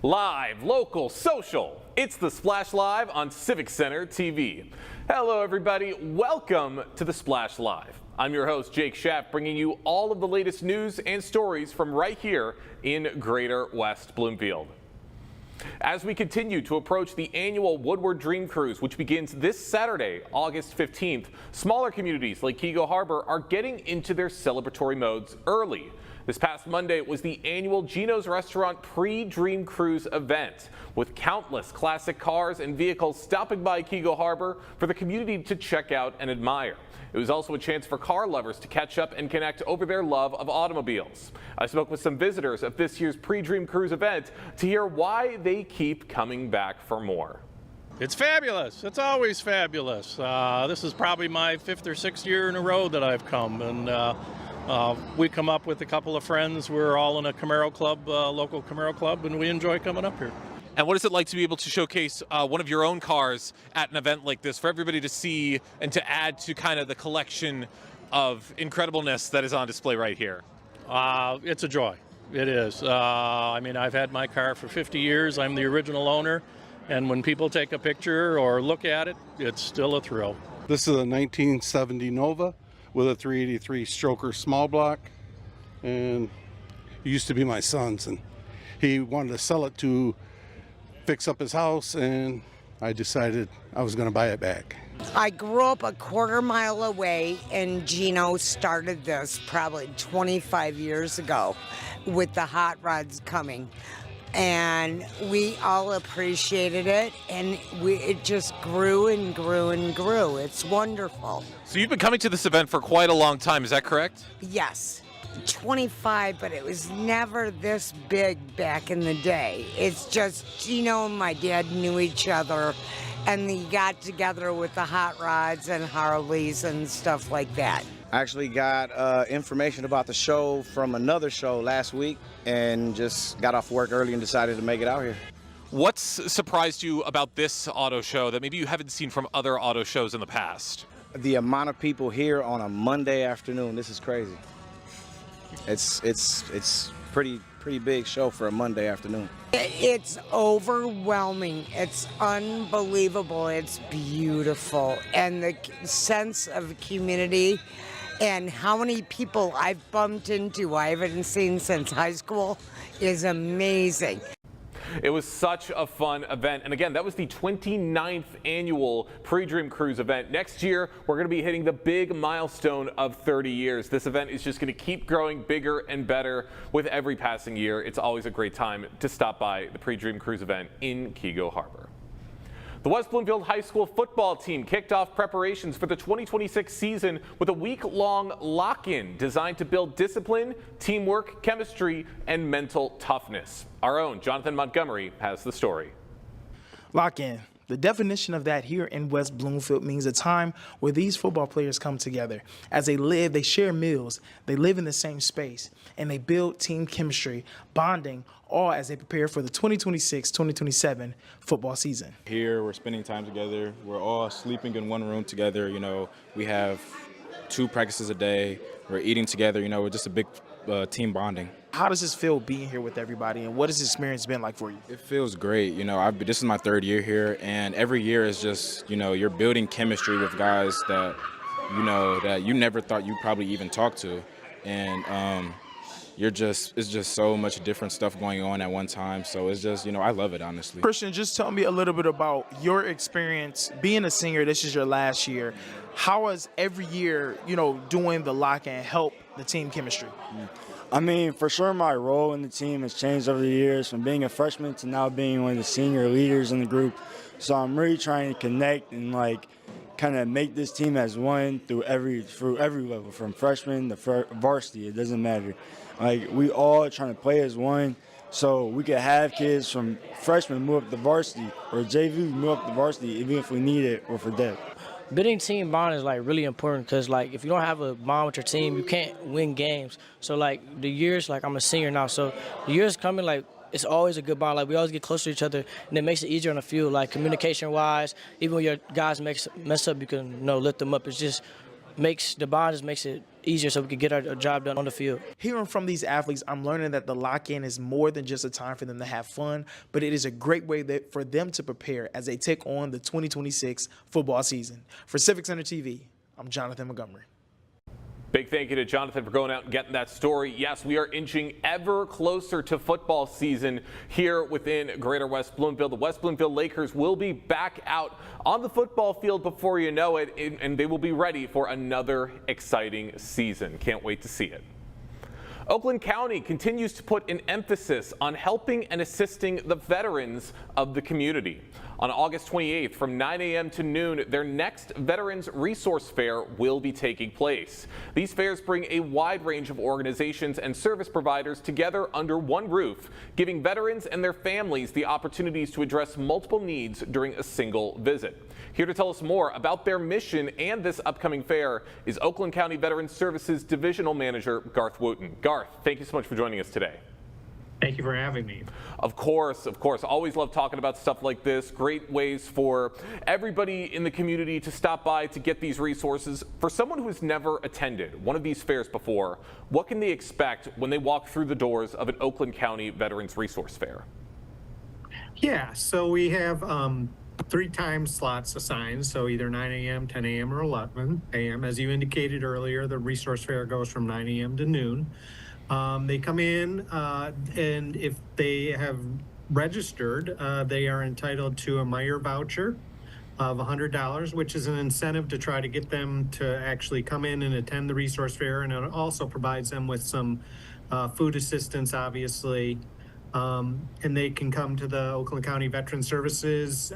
Live, local, social. It's the Splash Live on Civic Center TV. Hello, everybody. Welcome to the Splash Live. I'm your host, Jake Schaff, bringing you all of the latest news and stories from right here in Greater West Bloomfield. As we continue to approach the annual Woodward Dream Cruise, which begins this Saturday, August 15th, smaller communities like Keego Harbor are getting into their celebratory modes early. This past Monday was the annual Gino's Restaurant Pre-Dream Cruise event, with countless classic cars and vehicles stopping by Keego Harbor for the community to check out and admire. It was also a chance for car lovers to catch up and connect over their love of automobiles. I spoke with some visitors of this year's Pre-Dream Cruise event to hear why they keep coming back for more. It's fabulous. It's always fabulous. This is probably my 5th or 6th year in a row that I've come, and we come up with a couple of friends. We're all in a Camaro club, local Camaro club, and we enjoy coming up here. And what is it like to be able to showcase one of your own cars at an event like this for everybody to see and to add to kind of the collection of incredibleness that is on display right here? It's a joy. It is. I mean, I've had my car for 50 years. I'm the original owner. And when people take a picture or look at it, it's still a thrill. This is a 1970 Nova with a 383 stroker small block, and it used to be my son's, and he wanted to sell it to fix up his house, and I decided I was going to buy it back. I grew up a quarter-mile away, and Gino started this probably 25 years ago with the hot rods coming. And we all appreciated it, and it just grew and grew and grew. It's wonderful. So you've been coming to this event for quite a long time, is that correct? Yes, 25, but it was never this big back in the day. It's just Gino and my dad knew each other, and they got together with the hot rods and Harleys and stuff like that. I actually got information about the show from another show last week and just got off work early and decided to make it out here. What's surprised you about this auto show that maybe you haven't seen from other auto shows in the past? The amount of people here on a Monday afternoon, this is crazy. It's pretty big show for a Monday afternoon. It's overwhelming. It's unbelievable. It's beautiful. And the sense of community and how many people I've bumped into I haven't seen since high school is amazing. It was such a fun event. And again, that was the 29th annual Pre-Dream Cruise event. Next year, we're going to be hitting the big milestone of 30 years. This event is just going to keep growing bigger and better with every passing year. It's always a great time to stop by the Pre-Dream Cruise event in Keego Harbor. The West Bloomfield High School football team kicked off preparations for the 2026 season with a week-long lock-in designed to build discipline, teamwork, chemistry, and mental toughness. Our own Jonathan Montgomery has the story. Lock-in. The definition of that here in West Bloomfield means a time where these football players come together. As they live, they share meals, they live in the same space, and they build team chemistry, bonding, all as they prepare for the 2026-2027 football season. Here, we're spending time together. We're all sleeping in one room together. You know, we have 2 practices a day. We're eating together. You know, we're just a big team bonding. How does this feel being here with everybody, and what has this experience been like for you? It feels great. You know, this is my 3rd year here, and every year is just, you know, you're building chemistry with guys that, you know, that you never thought you'd probably even talk to. And it's just so much different stuff going on at one time. So it's just, you know, I love it, honestly. Christian, just tell me a little bit about your experience being a senior. This is your last year. How has every year, you know, doing the lock-in help the team chemistry? I mean, for sure my role in the team has changed over the years from being a freshman to now being one of the senior leaders in the group. So I'm really trying to connect and, like, kind of make this team as one through every level, from freshman to varsity. It doesn't matter. Like, we all trying to play as one, so we could have kids from freshmen move up to varsity, or JV move up to varsity, even if we need it or for depth. Building team bond is like really important because like if you don't have a bond with your team, you can't win games. So like the years, like I'm a senior now, so the years coming, like it's always a good bond. Like we always get closer to each other, and it makes it easier on the field. Like communication wise, even when your guys mess up, you can lift them up. It's just makes the bond just makes it easier so we can get our job done on the field. Hearing from these athletes, I'm learning that the lock-in is more than just a time for them to have fun, but it is a great way for them to prepare as they take on the 2026 football season. For Civic Center TV, I'm Jonathan Montgomery. Big thank you to Jonathan for going out and getting that story. Yes, we are inching ever closer to football season here within Greater West Bloomfield. The West Bloomfield Lakers will be back out on the football field before you know it, and they will be ready for another exciting season. Can't wait to see it. Oakland County continues to put an emphasis on helping and assisting the veterans of the community. On August 28th from 9 a.m. to noon, their next Veterans Resource Fair will be taking place. These fairs bring a wide range of organizations and service providers together under one roof, giving veterans and their families the opportunities to address multiple needs during a single visit. Here to tell us more about their mission and this upcoming fair is Oakland County Veterans Services Divisional Manager Garth Wooten. Garth, thank you so much for joining us today. Thank you for having me. Of course. Always love talking about stuff like this. Great ways for everybody in the community to stop by to get these resources. For someone who has never attended one of these fairs before, what can they expect when they walk through the doors of an Oakland County Veterans Resource Fair? Yeah, so we have 3 time slots assigned, so either 9 a.m., 10 a.m., or 11 a.m. As you indicated earlier, the resource fair goes from 9 a.m. to noon. They come in, and if they have registered, they are entitled to a Meyer voucher of $100, which is an incentive to try to get them to actually come in and attend the resource fair, and it also provides them with some food assistance, obviously. And they can come to the Oakland County Veteran Services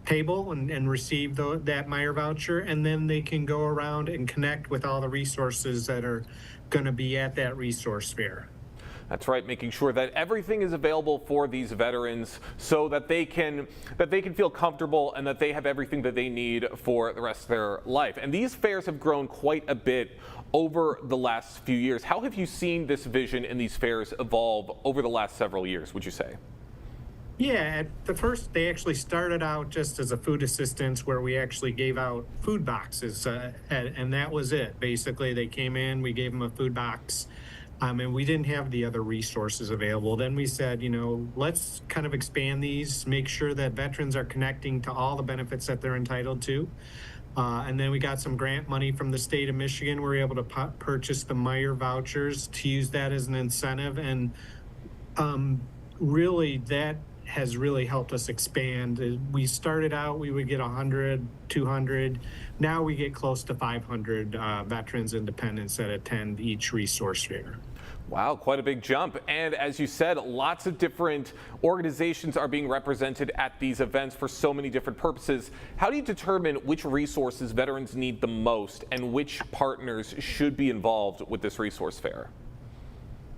table and receive that Meyer voucher, and then they can go around and connect with all the resources that are going to be at that resource fair. That's right, making sure that everything is available for these veterans so that they can feel comfortable and that they have everything that they need for the rest of their life. And these fairs have grown quite a bit over the last few years. How have you seen this vision in these fairs evolve over the last several years, would you say? Yeah, at the first, they actually started out just as a food assistance where we actually gave out food boxes, and that was it. Basically, they came in, we gave them a food box, and we didn't have the other resources available. Then we said, let's kind of expand these, make sure that veterans are connecting to all the benefits that they're entitled to. And then we got some grant money from the state of Michigan. We were able to purchase the Meyer vouchers to use that as an incentive, and really that has really helped us expand. We started out, we would get 100, 200. Now we get close to 500 veterans and dependents that attend each resource fair. Wow, quite a big jump. And as you said, lots of different organizations are being represented at these events for so many different purposes. How do you determine which resources veterans need the most and which partners should be involved with this resource fair?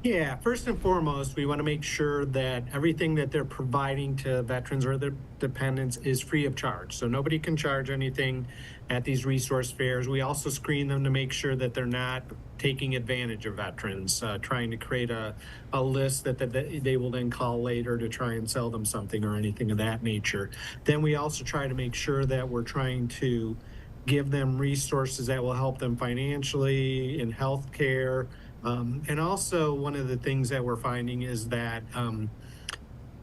Yeah, first and foremost, we want to make sure that everything that they're providing to veterans or their dependents is free of charge. So nobody can charge anything at these resource fairs. We also screen them to make sure that they're not taking advantage of veterans, trying to create a list that they will then call later to try and sell them something or anything of that nature. Then we also try to make sure that we're trying to give them resources that will help them financially in health care. And also one of the things that we're finding is that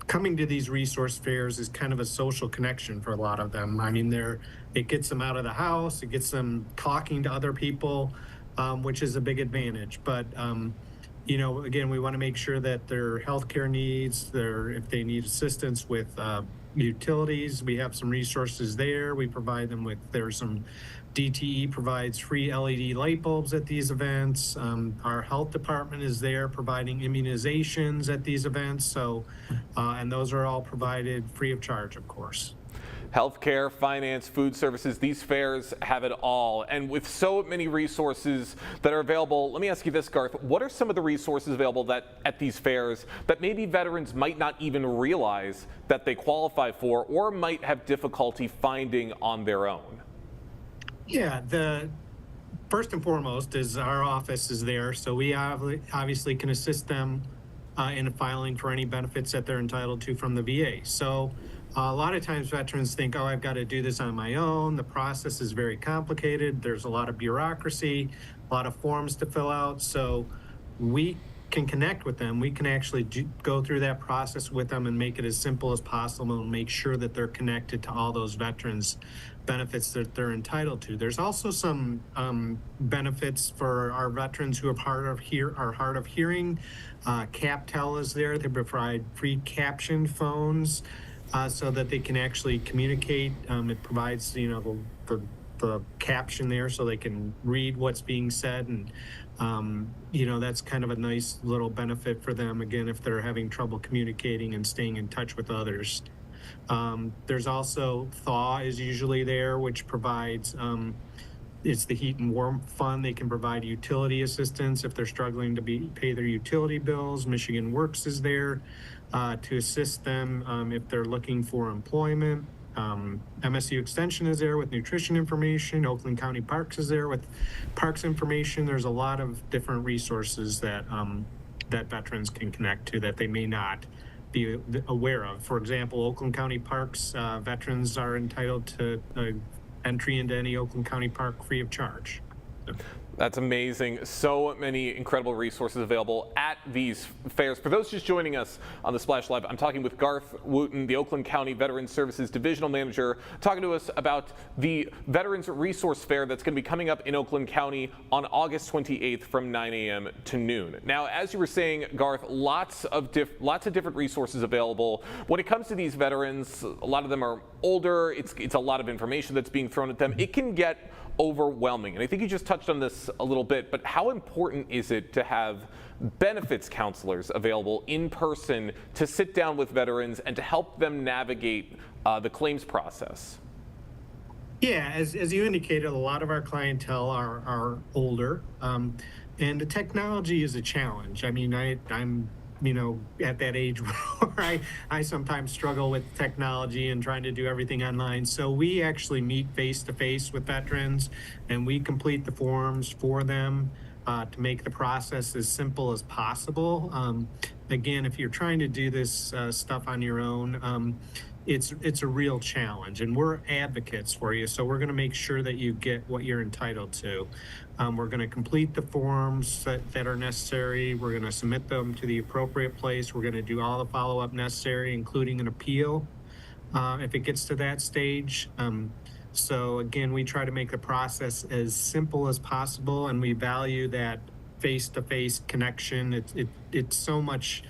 coming to these resource fairs is kind of a social connection for a lot of them. I mean, it gets them out of the house, it gets them talking to other people, which is a big advantage. But, again, we want to make sure that their healthcare needs, if they need assistance with utilities, we have some resources there. We provide them with, there's some DTE provides free LED light bulbs at these events. Our health department is there providing immunizations at these events. So, and those are all provided free of charge, of course. Healthcare, finance, food services, these fairs have it all. And with so many resources that are available, let me ask you this, Garth, what are some of the resources available at these fairs that maybe veterans might not even realize that they qualify for or might have difficulty finding on their own? Yeah, the first and foremost is our office is there, so we obviously can assist them in filing for any benefits that they're entitled to from the VA. So A lot of times veterans think, oh, I've got to do this on my own. The process is very complicated. There's a lot of bureaucracy, a lot of forms to fill out. So we can connect with them. We can actually go through that process with them and make it as simple as possible and make sure that they're connected to all those veterans benefits that they're entitled to. There's also some benefits for our veterans who are hard of hearing. CapTel is there. They provide free caption phones so that they can actually communicate. It provides, the caption there so they can read what's being said, and that's kind of a nice little benefit for them, again, if they're having trouble communicating and staying in touch with others. There's also Thaw is usually there, which provides it's the heat and warm fund. They can provide utility assistance if they're struggling to pay their utility bills. Michigan Works is there to assist them if they're looking for employment. MSU Extension is there with nutrition information. Oakland County Parks is there with parks information. There's a lot of different resources that that veterans can connect to that they may not be aware of. For example, Oakland County Parks, veterans are entitled to entry into any Oakland County Park free of charge. That's amazing. So many incredible resources available at these fairs. For those just joining us on the Splash Live, I'm talking with Garth Wooten, the Oakland County Veterans Services Divisional Manager, talking to us about the Veterans Resource Fair that's going to be coming up in Oakland County on August 28th from 9 a.m. to noon. Now, as you were saying, Garth, lots of different resources available. When it comes to these veterans, a lot of them are older. It's a lot of information that's being thrown at them. It can get overwhelming. And I think you just touched on this a little bit, but how important is it to have benefits counselors available in person to sit down with veterans and to help them navigate the claims process? Yeah, as you indicated, a lot of our clientele are older, and the technology is a challenge. I mean, I'm at that age where I sometimes struggle with technology and trying to do everything online. So we actually meet face to face with veterans and we complete the forms for them to make the process as simple as possible. Again, if you're trying to do this stuff on your own, it's a real challenge, and we're advocates for you. So we're going to make sure that you get what you're entitled to. We're going to complete the forms that are necessary. We're going to submit them to the appropriate place. We're going to do all the follow-up necessary, including an appeal if it gets to that stage. So again, we try to make the process as simple as possible, and we value that face-to-face connection. It's so much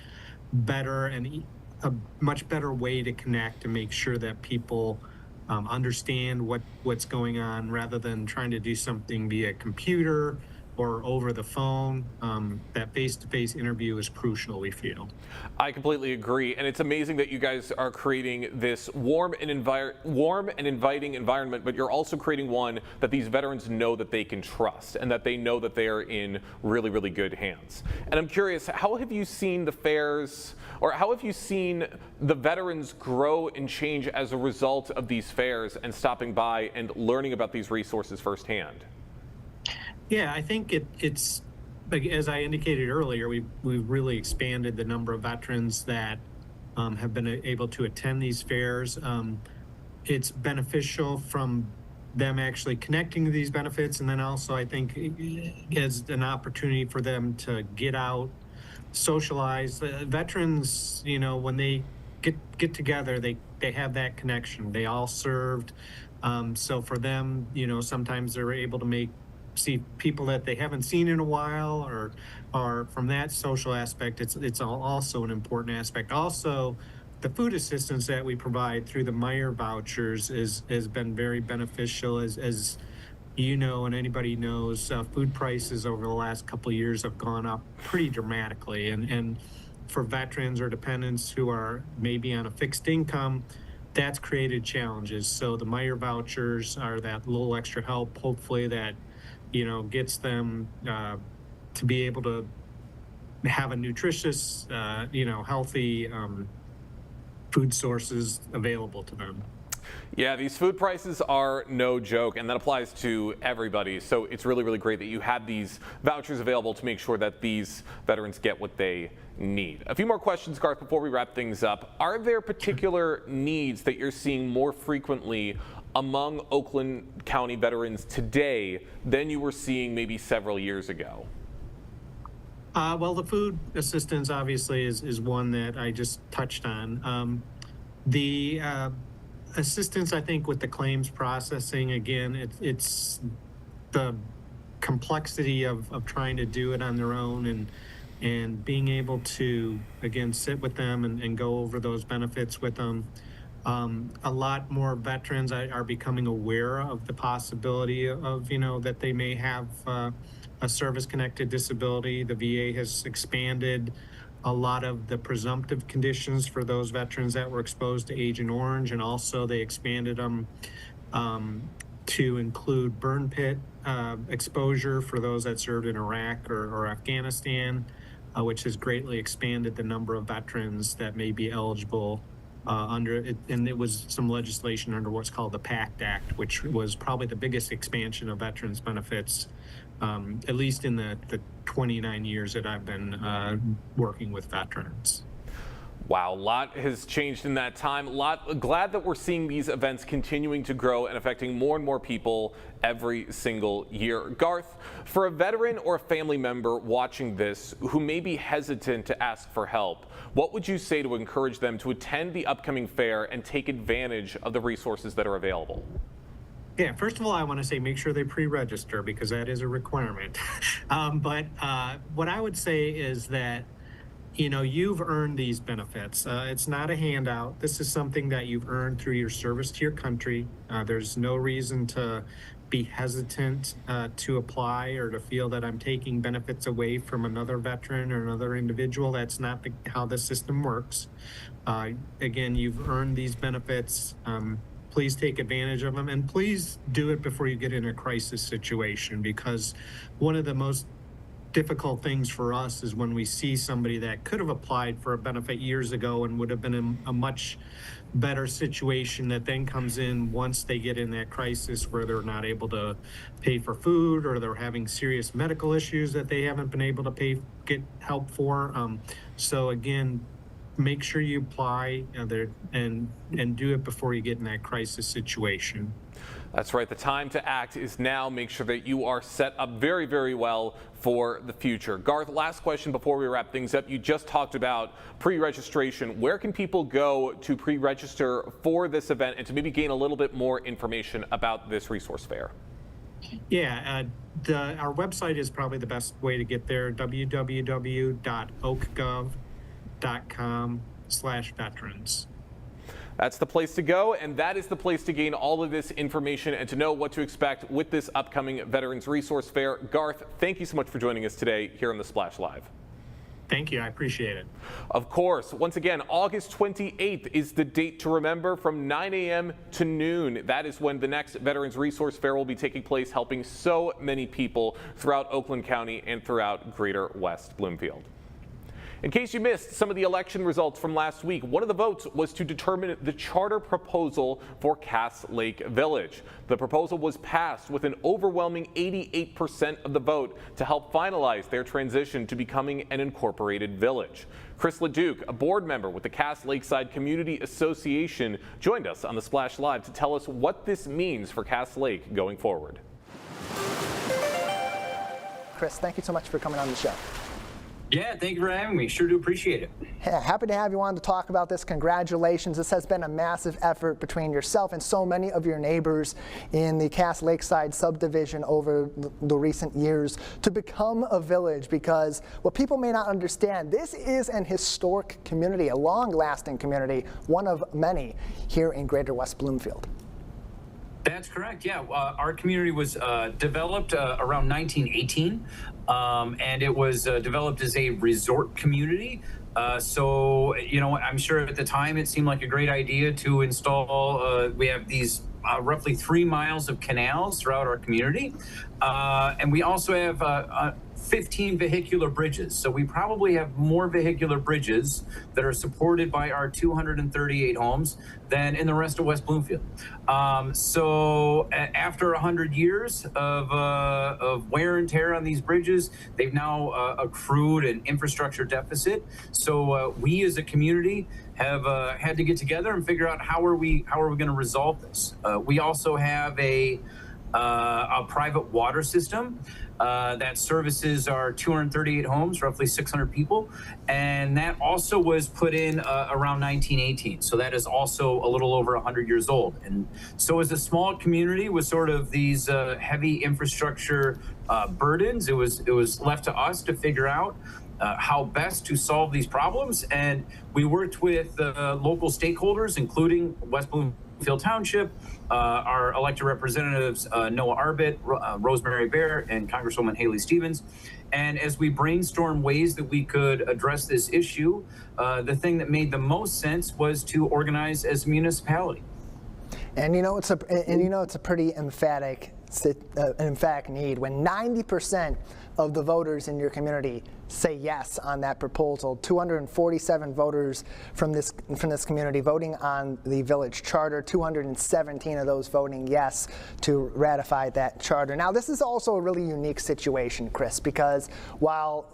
better and a much better way to connect and make sure that people understand what's going on rather than trying to do something via computer or over the phone. That face-to-face interview is crucial, we feel. I completely agree, and it's amazing that you guys are creating this warm and inviting environment, but you're also creating one that these veterans know that they can trust and that they know that they are in really, really good hands. And I'm curious, how have you seen the fairs, or how have you seen the veterans grow and change as a result of these fairs and stopping by and learning about these resources firsthand? Yeah, I think it's like, as I indicated earlier, we've really expanded the number of veterans that have been able to attend these fairs. It's beneficial from them actually connecting to these benefits, and then also I think as an opportunity for them to get out, socialize. Veterans, when they get together, they have that connection. They all served, so for them, sometimes they're able to see people that they haven't seen in a while, or from that social aspect, it's also an important aspect. Also, the food assistance that we provide through the Meyer vouchers has been very beneficial. As you know, and anybody knows, food prices over the last couple of years have gone up pretty dramatically, and for veterans or dependents who are maybe on a fixed income, that's created challenges. So the Meyer vouchers are that little extra help, hopefully, that gets them to be able to have a nutritious, healthy food sources available to them. Yeah, these food prices are no joke, and that applies to everybody. So it's really, really great that you have these vouchers available to make sure that these veterans get what they need. A few more questions, Garth, before we wrap things up. Are there particular needs that you're seeing more frequently among Oakland County veterans today than you were seeing maybe several years ago? Well, the food assistance obviously is one that I just touched on. The assistance, I think, with the claims processing, again, it's the complexity of trying to do it on their own and being able to, again, sit with them and go over those benefits with them. A lot more veterans are becoming aware of the possibility of, that they may have a service-connected disability. The VA has expanded a lot of the presumptive conditions for those veterans that were exposed to Agent Orange, and also they expanded them to include burn pit exposure for those that served in Iraq or Afghanistan, which has greatly expanded the number of veterans that may be eligible under it. And it was some legislation under what's called the PACT Act, which was probably the biggest expansion of veterans benefits, at least in the 29 years that I've been working with veterans. Wow, a lot has changed in that time. Glad that we're seeing these events continuing to grow and affecting more and more people every single year. Garth, for a veteran or a family member watching this who may be hesitant to ask for help, what would you say to encourage them to attend the upcoming fair and take advantage of the resources that are available? Yeah, first of all, I want to say make sure they pre-register, because that is a requirement. But what I would say is that, you've earned these benefits. It's not a handout. This is something that you've earned through your service to your country. There's no reason to be hesitant to apply or to feel that I'm taking benefits away from another veteran or another individual. That's not how the system works. Again, you've earned these benefits. Please take advantage of them, and please do it before you get in a crisis situation, because one of the most difficult things for us is when we see somebody that could have applied for a benefit years ago and would have been in a much better situation that then comes in once they get in that crisis where they're not able to pay for food, or they're having serious medical issues that they haven't been able to get help for. So again, make sure you apply and do it before you get in that crisis situation. That's right. The time to act is now. Make sure that you are set up very, very well for the future. Garth, last question before we wrap things up. You just talked about pre-registration. Where can people go to pre-register for this event and to maybe gain a little bit more information about this resource fair? Yeah, our website is probably the best way to get there, www.oakgov.com/veterans. That's the place to go, and that is the place to gain all of this information and to know what to expect with this upcoming Veterans Resource Fair. Garth, thank you so much for joining us today here on the Splash Live. Thank you. I appreciate it. Of course. Once again, August 28th is the date to remember, from 9 a.m. to noon. That is when the next Veterans Resource Fair will be taking place, helping so many people throughout Oakland County and throughout Greater West Bloomfield. In case you missed some of the election results from last week, one of the votes was to determine the charter proposal for Cass Lake Village. The proposal was passed with an overwhelming 88% of the vote to help finalize their transition to becoming an incorporated village. Chris LeDuc, a board member with the Cass Lakeside Community Association, joined us on the Splash Live to tell us what this means for Cass Lake going forward. Chris, thank you so much for coming on the show. Yeah, thank you for having me. Sure do appreciate it. Yeah, happy to have you on to talk about this. Congratulations. This has been a massive effort between yourself and so many of your neighbors in the Cass Lakeside subdivision over the recent years to become a village, because what people may not understand, this is an historic community, a long-lasting community, one of many here in Greater West Bloomfield. That's correct. Yeah, our community was developed around 1918, and it was developed as a resort community. So, I'm sure at the time it seemed like a great idea to install. We have these roughly 3 miles of canals throughout our community, and we also have 15 vehicular bridges. So we probably have more vehicular bridges that are supported by our 238 homes than in the rest of West Bloomfield. So after 100 years of wear and tear on these bridges, they've now accrued an infrastructure deficit. So we as a community have had to get together and figure out how are we going to resolve this. We also have a private water system that services our 238 homes, roughly 600 people, and that also was put in around 1918. So that is also a little over 100 years old. And so, as a small community with sort of these heavy infrastructure burdens, it was left to us to figure out how best to solve these problems. And we worked with local stakeholders, including West Bloomfield Township, our elected representatives, Noah Arbit, Rosemary Bear, and Congresswoman Haley Stevens. And as we brainstormed ways that we could address this issue, the thing that made the most sense was to organize as a municipality. And it's a pretty emphatic need when 90% of the voters in your community say yes on that proposal. 247 voters from this community voting on the village charter, 217 of those voting yes to ratify that charter. Now, this is also a really unique situation, Chris, because while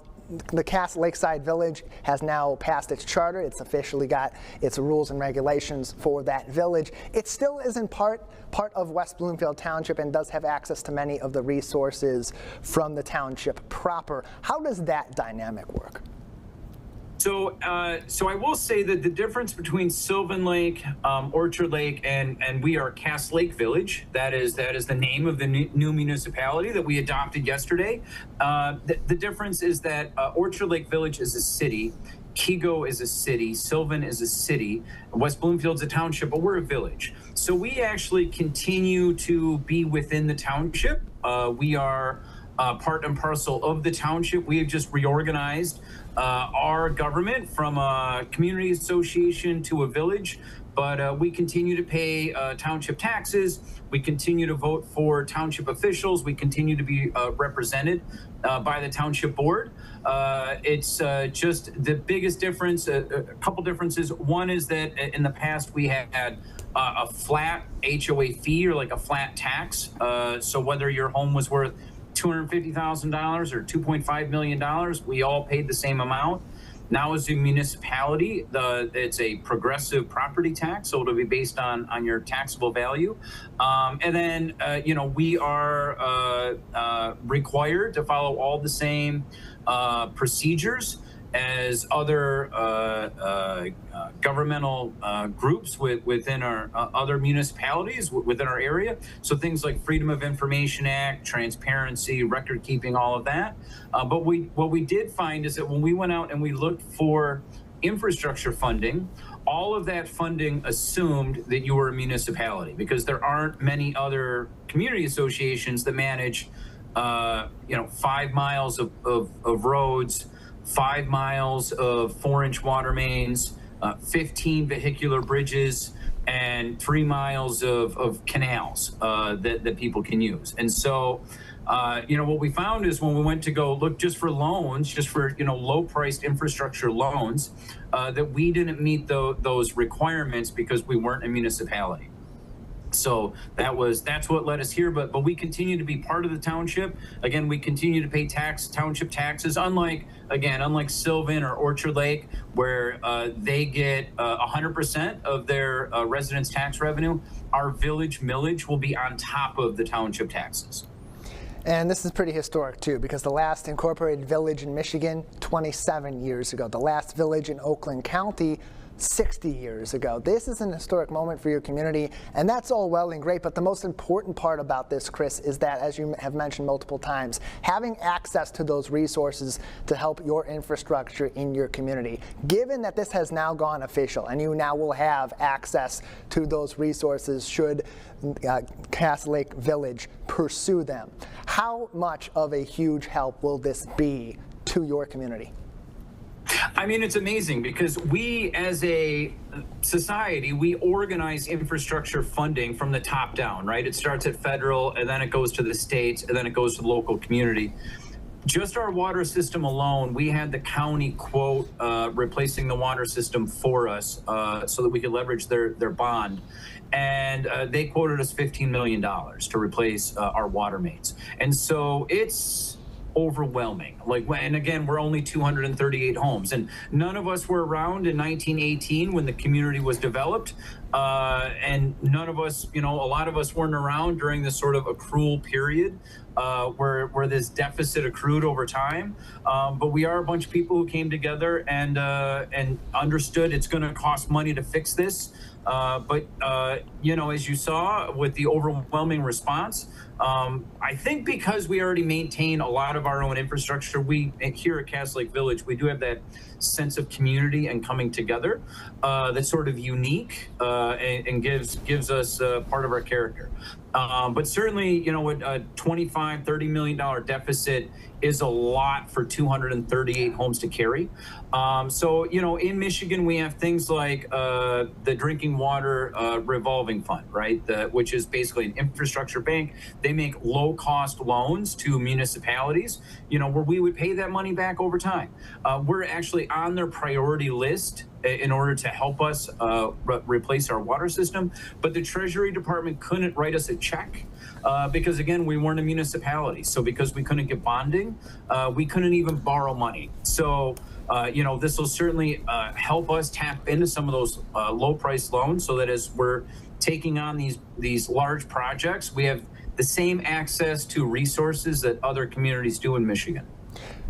the Cass Lakeside Village has now passed its charter, it's officially got its rules and regulations for that village, it still isn't part of West Bloomfield Township and does have access to many of the resources from the township proper. How does that dynamic work? So I will say that the difference between Sylvan Lake, Orchard Lake, and we are Cass Lake Village. That is the name of the new municipality that we adopted yesterday. The difference is that Orchard Lake Village is a city, Kego is a city, Sylvan is a city, West Bloomfield's a township, but we're a village. So we actually continue to be within the township. We are part and parcel of the township. We have just reorganized our government from a community association to a village, but we continue to pay township taxes. We continue to vote for township officials. We continue to be represented by the township board. It's just the biggest difference, a couple differences. One is that in the past we had a flat HOA fee or like a flat tax. So whether your home was worth $250,000 or $2.5 million, we all paid the same amount. Now as a municipality, it's a progressive property tax, so it'll be based on your taxable value. And then, we are required to follow all the same procedures as other governmental groups within our other municipalities within our area. So things like Freedom of Information Act, transparency, record keeping, all of that. But what we did find is that when we went out and we looked for infrastructure funding, all of that funding assumed that you were a municipality, because there aren't many other community associations that manage 5 miles of roads, 5 miles of 4-inch water mains, 15 vehicular bridges, and 3 miles of canals that people can use. And so, what we found is when we went to go look just for loans, just for low-priced infrastructure loans, that we didn't meet those requirements because we weren't a municipality. So that's what led us here, but we continue to be part of the township. Again, we continue to pay township taxes, unlike Sylvan or Orchard Lake, where they get 100% of their residents' tax revenue. Our village millage will be on top of the township taxes. And this is pretty historic too, because the last incorporated village in Michigan, 27 years ago. The last village in Oakland County, 60 years ago. This is an historic moment for your community, and that's all well and great, but the most important part about this, Chris, is that, as you have mentioned multiple times, having access to those resources to help your infrastructure in your community. Given that this has now gone official and you now will have access to those resources should Cass Lake Village pursue them, how much of a huge help will this be to your community? I mean, it's amazing because we as a society, we organize infrastructure funding from the top down, right? It starts at federal and then it goes to the states and then it goes to the local community. Just our water system alone, we had the county quote replacing the water system for us so that we could leverage their bond. And they quoted us $15 million to replace our water mains. And so it's overwhelming. And again, we're only 238 homes, and none of us were around in 1918 when the community was developed. And none of us, a lot of us weren't around during this sort of accrual period where this deficit accrued over time. But we are a bunch of people who came together and understood it's going to cost money to fix this. But as you saw with the overwhelming response, I think because we already maintain a lot of our own infrastructure, we here at Cass Lake Village, we do have that sense of community and coming together that's sort of unique and gives us part of our character. But certainly, a $25-30 million deficit is a lot for 238 homes to carry. So, in Michigan, we have things like the drinking water revolving fund, right? Which is basically an infrastructure bank. They make low-cost loans to municipalities, where we would pay that money back over time. We're actually on their priority list in order to help us replace our water system. But the Treasury Department couldn't write us a check because, again, we weren't a municipality. So because we couldn't get bonding, we couldn't even borrow money. So, this will certainly help us tap into some of those low-price loans so that as we're taking on these large projects, we have the same access to resources that other communities do in Michigan.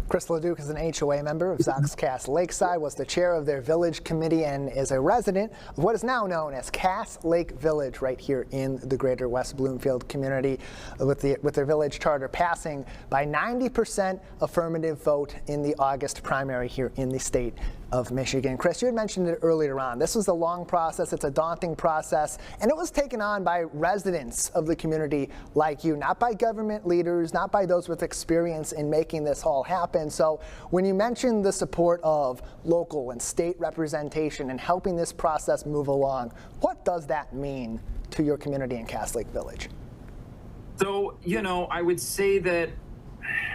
Chris LeDuc is an HOA member of Cass Lakeside, was the chair of their village committee, and is a resident of what is now known as Cass Lake Village right here in the Greater West Bloomfield community, with their village charter passing by 90% affirmative vote in the August primary here in the state of Michigan. Chris, you had mentioned it earlier on. This was a long process. It's a daunting process, and it was taken on by residents of the community like you, not by government leaders, not by those with experience in making this all happen. So when you mentioned the support of local and state representation and helping this process move along, what does that mean to your community in Cass Lake Village? So, I would say that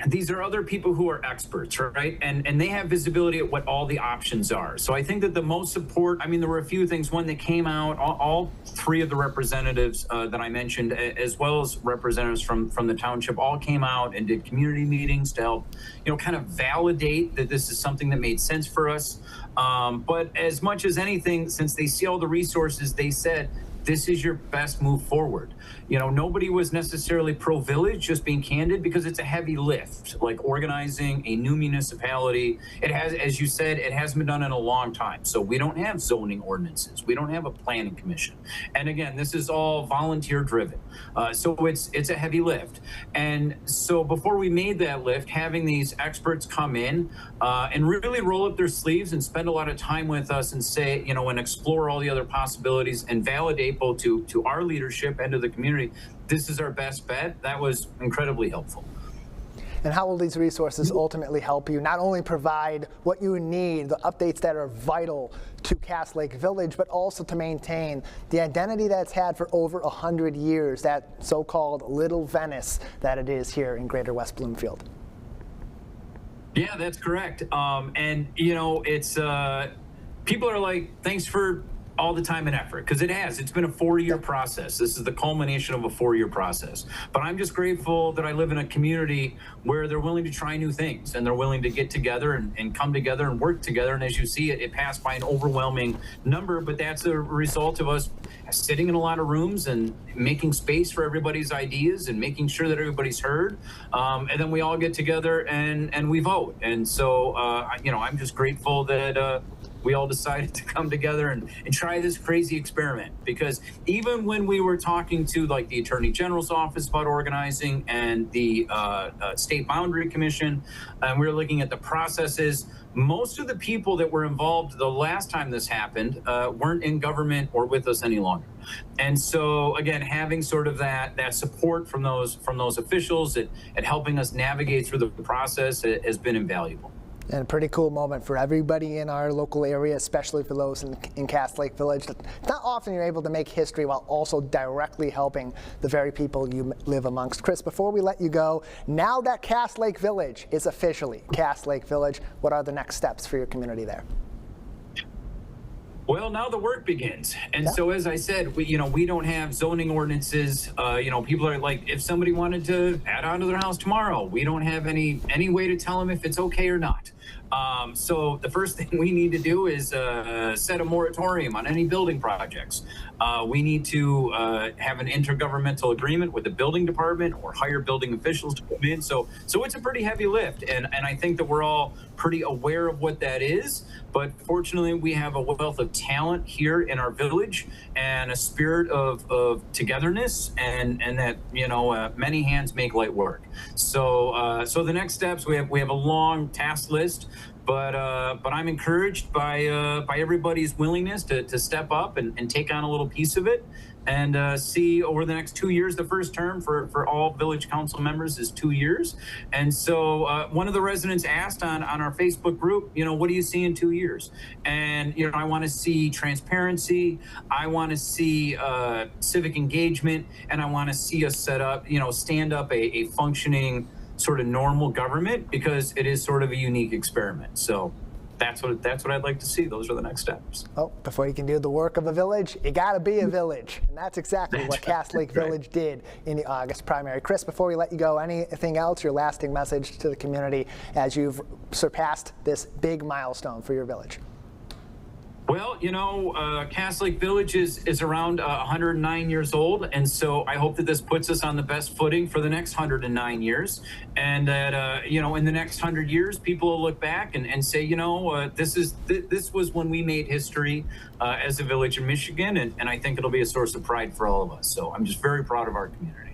these are other people who are experts, right? And they have visibility at what all the options are. So I think that the most support, there were a few things. One that came out, all three of the representatives that I mentioned, as well as representatives from the township, all came out and did community meetings to help, kind of validate that this is something that made sense for us. But as much as anything, since they see all the resources, they said, this is your best move forward. Nobody was necessarily pro-village, just being candid, because it's a heavy lift, like organizing a new municipality. It has, as you said, it hasn't been done in a long time. So we don't have zoning ordinances. We don't have a planning commission. And again, this is all volunteer driven. So it's a heavy lift. And so before we made that lift, having these experts come in and really roll up their sleeves and spend a lot of time with us and say, and explore all the other possibilities and validate both to our leadership and to the community, this is our best bet. That was incredibly helpful. And how will these resources ultimately help you not only provide what you need, the updates that are vital to Cass Lake Village, but also to maintain the identity that's had for over 100 years, that so-called Little Venice that it is here in Greater West Bloomfield? Yeah, that's correct. And, it's people are like, thanks for all the time and effort, because it's been a 4-year process. This is the culmination of a 4-year process. But I'm just grateful that I live in a community where they're willing to try new things and they're willing to get together and come together and work together. And as you see, it passed by an overwhelming number, but that's a result of us sitting in a lot of rooms and making space for everybody's ideas and making sure that everybody's heard. And then we all get together and we vote. And so, I'm just grateful that we all decided to come together and try this crazy experiment, because even when we were talking to like the Attorney General's office about organizing and the State Boundary Commission, and we were looking at the processes, most of the people that were involved the last time this happened weren't in government or with us any longer. And so again, having sort of that support from those officials at helping us navigate through the process has been invaluable. And a pretty cool moment for everybody in our local area, especially for those in Cass Lake Village. Not often you're able to make history while also directly helping the very people you live amongst. Chris, before we let you go, now that Cass Lake Village is officially Cass Lake Village, what are the next steps for your community there? Well, now the work begins. And so, as I said, we don't have zoning ordinances. People are like, if somebody wanted to add on to their house tomorrow, we don't have any way to tell them if it's okay or not. So the first thing we need to do is set a moratorium on any building projects. We need to have an intergovernmental agreement with the building department or hire building officials to come in. So it's a pretty heavy lift. And I think that we're all pretty aware of what that is. But fortunately, we have a wealth of talent here in our village and a spirit of togetherness and that, many hands make light work. So the next steps, we have a long task list. But I'm encouraged by everybody's willingness to step up and take on a little piece of it and see over the next 2 years. The first term for all village council members is 2 years. And so one of the residents asked on our Facebook group, what do you see in 2 years? And, I want to see transparency. I want to see civic engagement. And I want to see us set up, stand up a functioning sort of normal government, because it is sort of a unique experiment. So that's what I'd like to see. Those are the next steps. Oh, before you can do the work of a village, you got to be a village. And that's exactly what Cass Lake Village did in the August primary. Chris, before we let you go, anything else, your lasting message to the community as you've surpassed this big milestone for your village? Well, Cass Lake Village is around 109 years old, and so I hope that this puts us on the best footing for the next 109 years, and that in the next 100 years, people will look back and say, this was when we made history as a village in Michigan, and I think it'll be a source of pride for all of us. So I'm just very proud of our community.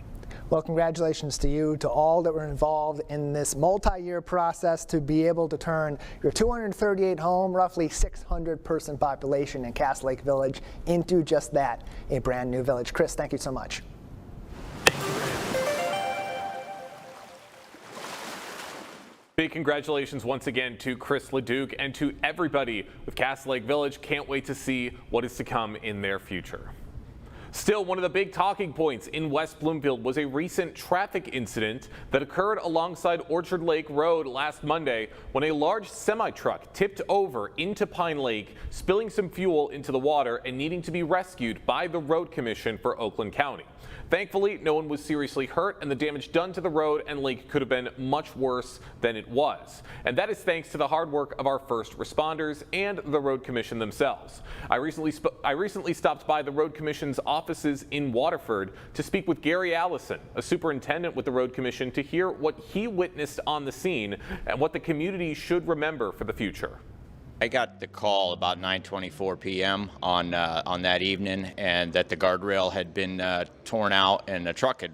Well, congratulations to you, to all that were involved in this multi-year process to be able to turn your 238 home, roughly 600 person population in Cass Lake Village into just that, a brand new village. Chris, thank you so much. Big congratulations once again to Chris LeDuc and to everybody with Cass Lake Village. Can't wait to see what is to come in their future. Still, one of the big talking points in West Bloomfield was a recent traffic incident that occurred alongside Orchard Lake Road last Monday when a large semi-truck tipped over into Pine Lake, spilling some fuel into the water and needing to be rescued by the Road Commission for Oakland County. Thankfully, no one was seriously hurt, and the damage done to the road and lake could have been much worse than it was. And that is thanks to the hard work of our first responders and the Road Commission themselves. I recently stopped by the Road Commission's offices in Waterford to speak with Gary Allison, a superintendent with the Road Commission, to hear what he witnessed on the scene and what the community should remember for the future. I got the call about 9:24 p.m. on that evening, and that the guardrail had been torn out and the truck had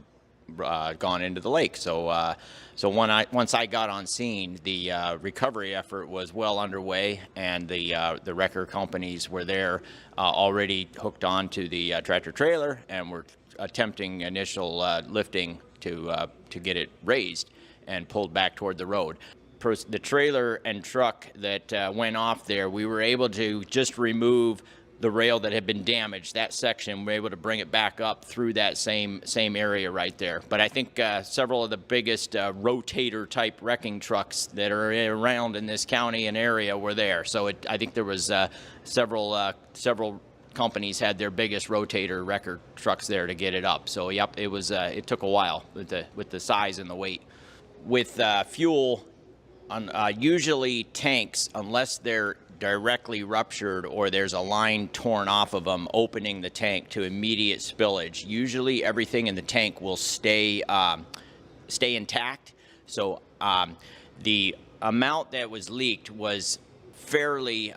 gone into the lake. So once I got on scene, the recovery effort was well underway, and the wrecker companies were there already hooked onto the tractor trailer and were attempting initial lifting to get it raised and pulled back toward the road. The trailer and truck that went off there, we were able to just remove the rail that had been damaged. That section, we were able to bring it back up through that same area right there. But I think several of the biggest rotator type wrecking trucks that are around in this county and area were there. So I think there was several companies had their biggest rotator wrecker trucks there to get it up. So yep, it was it took a while with the size and the weight. With fuel. Usually tanks, unless they're directly ruptured or there's a line torn off of them, opening the tank to immediate spillage, usually everything in the tank will stay intact. So the amount that was leaked was fairly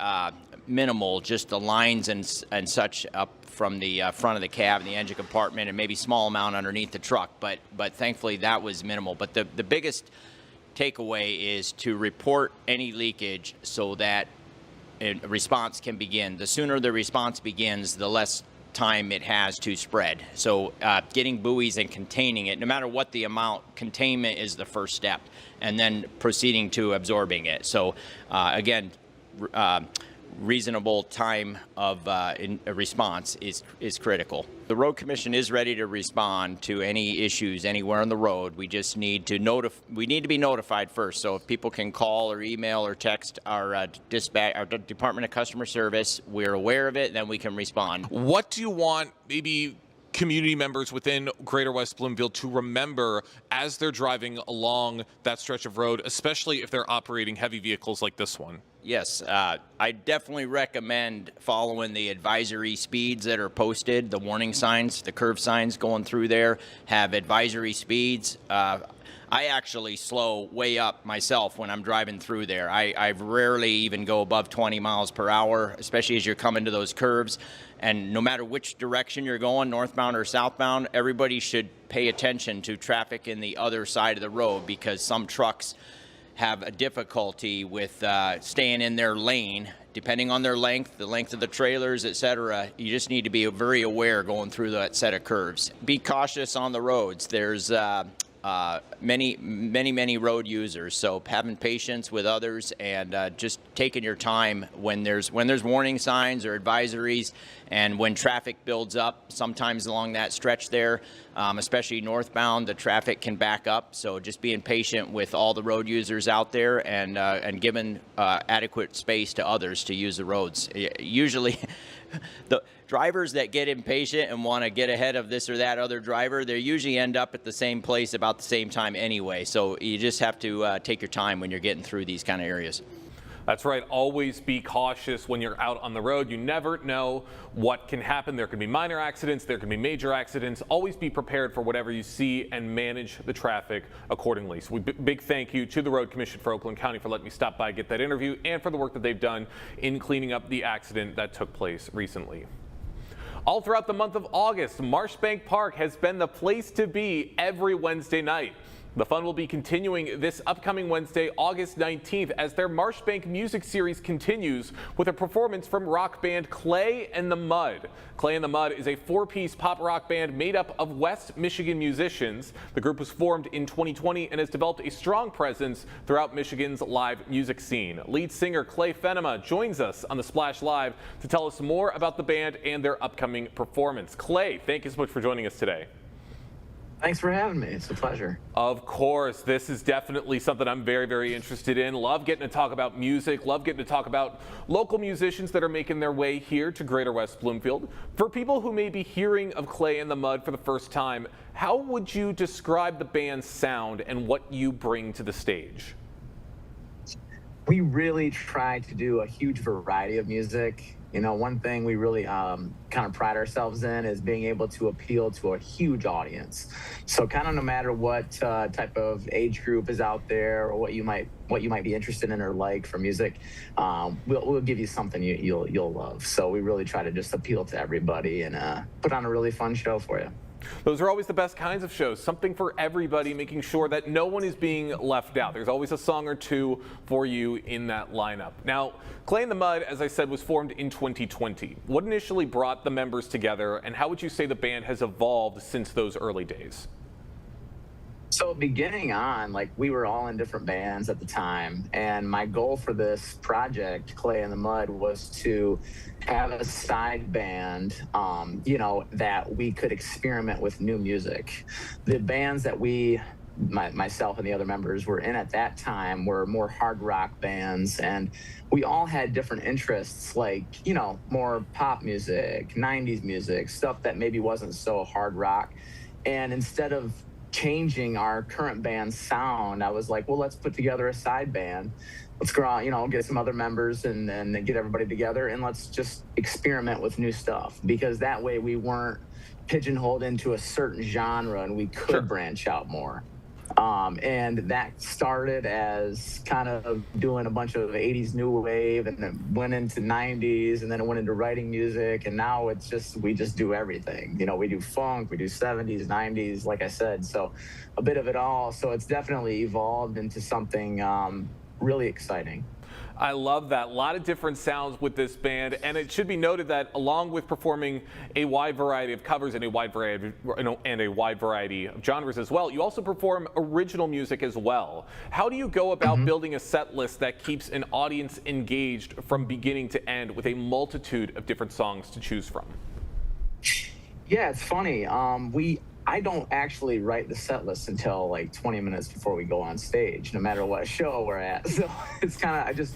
minimal, just the lines and such up from the front of the cab and the engine compartment, and maybe small amount underneath the truck. But thankfully that was minimal. But the biggest takeaway is to report any leakage so that a response can begin. The sooner the response begins, the less time it has to spread. So getting buoys and containing it, no matter what the amount, containment is the first step, and then proceeding to absorbing it. So again, reasonable time of in response is critical. The Road Commission is ready to respond to any issues anywhere on the road. We just need to be notified first. So if people can call or email or text our dispatch, our Department of Customer Service, we're aware of it, then we can respond. What do you want maybe community members within Greater West Bloomfield to remember as they're driving along that stretch of road, especially if they're operating heavy vehicles like this one? Yes, I definitely recommend following the advisory speeds that are posted. The warning signs, the curve signs going through there have advisory speeds. I actually slow way up myself when I'm driving through there. I rarely even go above 20 miles per hour, especially as you're coming to those curves. And no matter which direction you're going, northbound or southbound, everybody should pay attention to traffic in the other side of the road, because some trucks have a difficulty with staying in their lane, depending on their length, the length of the trailers, etc. You just need to be very aware going through that set of curves. Be cautious on the roads. There's many road users, so having patience with others and just taking your time when there's warning signs or advisories, and when traffic builds up sometimes along that stretch there, especially northbound, the traffic can back up. So just being patient with all the road users out there and giving adequate space to others to use the roads. Usually the drivers that get impatient and want to get ahead of this or that other driver, they usually end up at the same place about the same time anyway. So you just have to take your time when you're getting through these kind of areas. That's right. Always be cautious when you're out on the road. You never know what can happen. There can be minor accidents. There can be major accidents. Always be prepared for whatever you see and manage the traffic accordingly. So big thank you to the Road Commission for Oakland County for letting me stop by, get that interview, and for the work that they've done in cleaning up the accident that took place recently. All throughout the month of August, Marshbank Park has been the place to be every Wednesday night. The fun will be continuing this upcoming Wednesday, August 19th, as their Marshbank music series continues with a performance from rock band Clay and the Mud. Clay and the Mud is a four-piece pop rock band made up of West Michigan musicians. The group was formed in 2020 and has developed a strong presence throughout Michigan's live music scene. Lead singer Clay Fenema joins us on the Splash Live to tell us more about the band and their upcoming performance. Clay, thank you so much for joining us today. Thanks for having me. It's a pleasure. Of course. This is definitely something I'm very interested in. Love getting to talk about music. Love getting to talk about local musicians that are making their way here to Greater West Bloomfield. For people who may be hearing of Clay and the Mud for the first time, how would you describe the band's sound and what you bring to the stage? We really try to do a huge variety of music. You know, one thing we really kind of pride ourselves in is being able to appeal to a huge audience. So kind of no matter what type of age group is out there or what you might be interested in or like for music, we'll give you something you'll love. So we really try to just appeal to everybody and put on a really fun show for you. Those are always the best kinds of shows, something for everybody, making sure that no one is being left out. There's always a song or two for you in that lineup. Now, Clay and the Mud, as I said, was formed in 2020. What initially brought the members together, and how would you say the band has evolved since those early days? So beginning on, like, we were all in different bands at the time, and my goal for this project, Clay and the Mud, was to have a side band, you know, that we could experiment with new music. The bands that myself and the other members were in at that time were more hard rock bands, and we all had different interests, like, you know, more pop music, 90s music, stuff that maybe wasn't so hard rock. And instead of changing our current band's sound, I was like, well, let's put together a side band. Let's go out, you know, get some other members and then get everybody together, and let's just experiment with new stuff, because that way we weren't pigeonholed into a certain genre and we could branch out more. And that started as kind of doing a bunch of 80s new wave, and then went into 90s, and then it went into writing music, and now it's just, we just do everything. You know, we do funk, we do 70s, 90s, like I said, so a bit of it all. So it's definitely evolved into something really exciting. I love that. A lot of different sounds with this band, and it should be noted that along with performing a wide variety of covers and a wide variety of genres as well, you also perform original music as well. How do you go about building a set list that keeps an audience engaged from beginning to end with a multitude of different songs to choose from? Yeah, it's funny. I don't actually write the set list until like 20 minutes before we go on stage, no matter what show we're at. So it's kind of,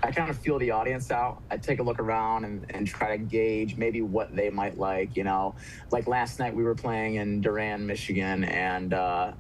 I kind of feel the audience out. I take a look around and try to gauge maybe what they might like, you know. Like last night we were playing in Durand, Michigan, and,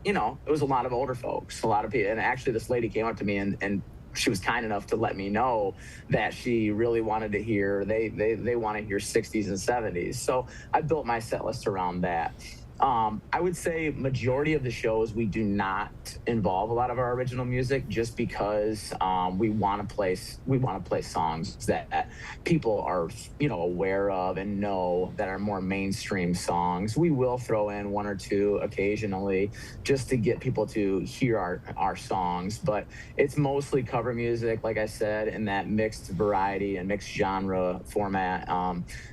you know, it was a lot of older folks, a lot of people. And actually this lady came up to me and she was kind enough to let me know that she really wanted to hear, they want to hear 60s and 70s. So I built my set list around that. I would say majority of the shows we do not involve a lot of our original music just because we want to play songs that people are, you know, aware of and know that are more mainstream songs. We will throw in one or two occasionally just to get people to hear our songs, but it's mostly cover music, like I said, in that mixed variety and mixed genre format.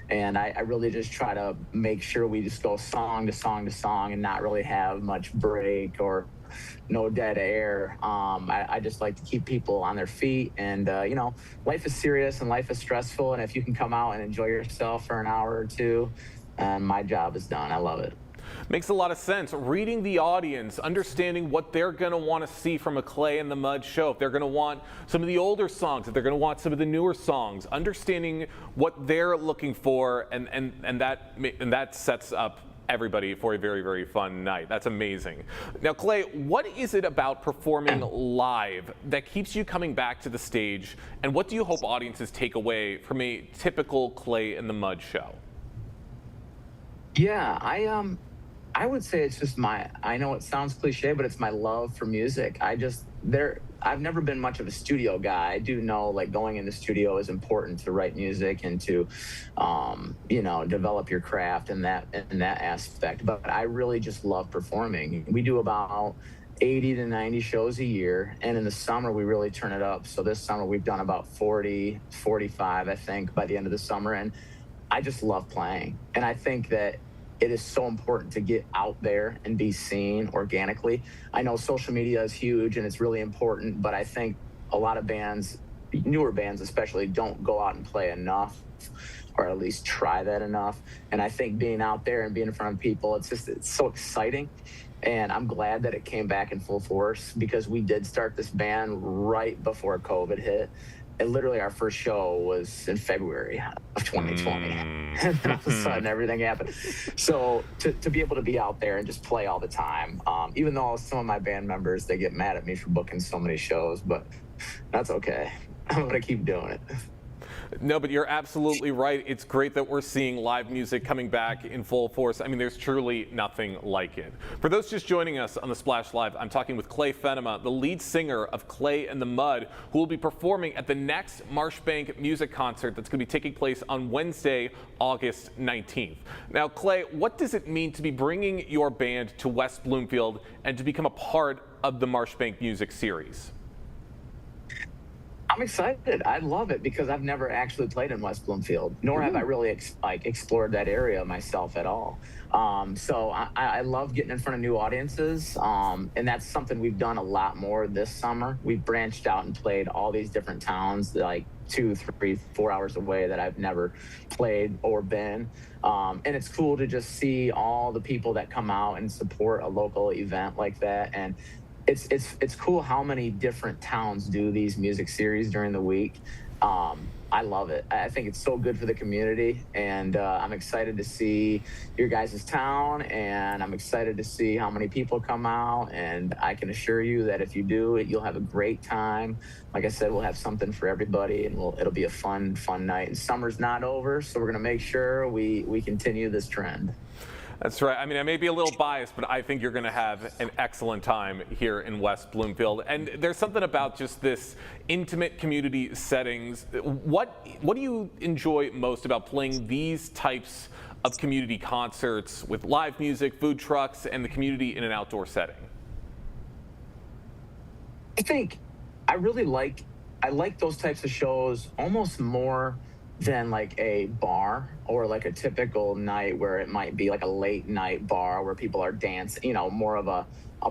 And I really just try to make sure we just go song to song to song and not really have much break or no dead air. I just like to keep people on their feet. And, you know, life is serious and life is stressful. And if you can come out and enjoy yourself for an hour or two, my job is done. I love it. Makes a lot of sense. Reading the audience, understanding what they're going to want to see from a Clay in the Mud show. If they're going to want some of the older songs, if they're going to want some of the newer songs, understanding what they're looking for, and that sets up everybody for a very, very fun night. That's amazing. Now, Clay, what is it about performing live that keeps you coming back to the stage, and what do you hope audiences take away from a typical Clay in the Mud show? Yeah, I would say it's just I know it sounds cliche, but it's my love for music. I've never been much of a studio guy. I do know like going in the studio is important to write music and to, you know, develop your craft in that aspect. But I really just love performing. We do about 80 to 90 shows a year. And in the summer, we really turn it up. So this summer we've done about 40, 45, I think, by the end of the summer. And I just love playing. And I think that it is so important to get out there and be seen organically. I know social media is huge and it's really important, but I think a lot of bands, newer bands especially, don't go out and play enough, or at least try that enough. And I think being out there and being in front of people, it's so exciting. And I'm glad that it came back in full force because we did start this band right before COVID hit. And literally our first show was in February of 2020. And all of a sudden everything happened. So to be able to be out there and just play all the time, even though some of my band members, they get mad at me for booking so many shows, but that's okay. I'm gonna keep doing it. No, but you're absolutely right. It's great that we're seeing live music coming back in full force. I mean, there's truly nothing like it. For those just joining us on the Splash Live, I'm talking with Clay Fenema, the lead singer of Clay in the Mud, who will be performing at the next Marshbank music concert that's going to be taking place on Wednesday, August 19th. Now, Clay, what does it mean to be bringing your band to West Bloomfield and to become a part of the Marshbank music series? I'm excited. I love it because I've never actually played in West Bloomfield, nor have I really explored that area myself at all. So I love getting in front of new audiences, and that's something we've done a lot more this summer. We've branched out and played all these different towns, like 2, 3, 4 hours away that I've never played or been. And it's cool to just see all the people that come out and support a local event like that. And it's cool how many different towns do these music series during the week. I love it. I think it's so good for the community, and I'm excited to see your guys' town, and I'm excited to see how many people come out, and I can assure you that if you do it, you'll have a great time. Like I said, we'll have something for everybody, and it'll be a fun night. And summer's not over, so we're gonna make sure we continue this trend. That's right. I mean, I may be a little biased, but I think you're going to have an excellent time here in West Bloomfield. And there's something about just this intimate community settings. What do you enjoy most about playing these types of community concerts with live music, food trucks, and the community in an outdoor setting? I think I really like I like those types of shows almost more than like a bar or like a typical night where it might be like a late night bar where people are dancing, you know, more of a